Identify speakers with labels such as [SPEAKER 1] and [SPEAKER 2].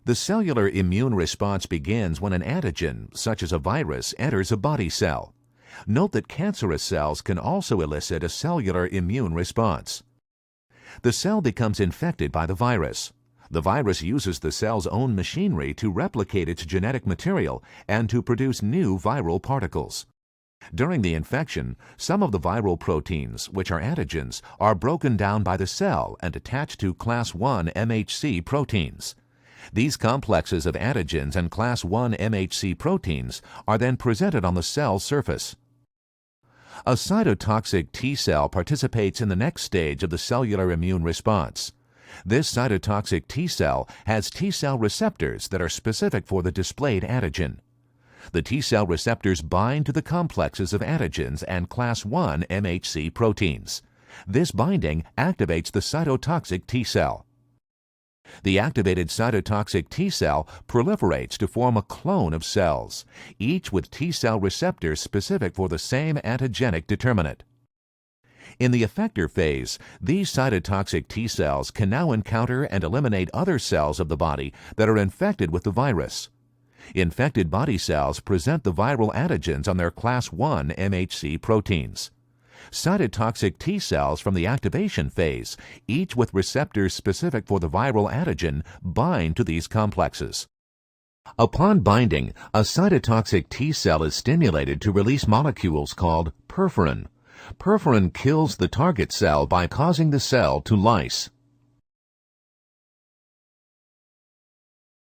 [SPEAKER 1] The cellular immune response begins when an antigen, such as a virus, enters a body cell. Note that cancerous cells can also elicit a cellular immune response. The cell becomes infected by the virus. The virus uses the cell's own machinery to replicate its genetic material and to produce new viral particles. During the infection, some of the viral proteins, which are antigens, are broken down by the cell and attached to class I MHC proteins. These complexes of antigens and class I MHC proteins are then presented on the cell surface. A cytotoxic T cell participates in the next stage of the cellular immune response. This cytotoxic T cell has T cell receptors that are specific for the displayed antigen. The T cell receptors bind to the complexes of antigens and class I MHC proteins. This binding activates the cytotoxic T cell. The activated cytotoxic T cell proliferates to form a clone of cells, each with T cell receptors specific for the same antigenic determinant. In the effector phase, these cytotoxic T cells can now encounter and eliminate other cells of the body that are infected with the virus. Infected body cells present the viral antigens on their class I MHC proteins. Cytotoxic T cells from the activation phase, each with receptors specific for the viral antigen, bind to these complexes. Upon binding, a cytotoxic T cell is stimulated to release molecules called perforin. Perforin kills the target cell by causing the cell to lyse.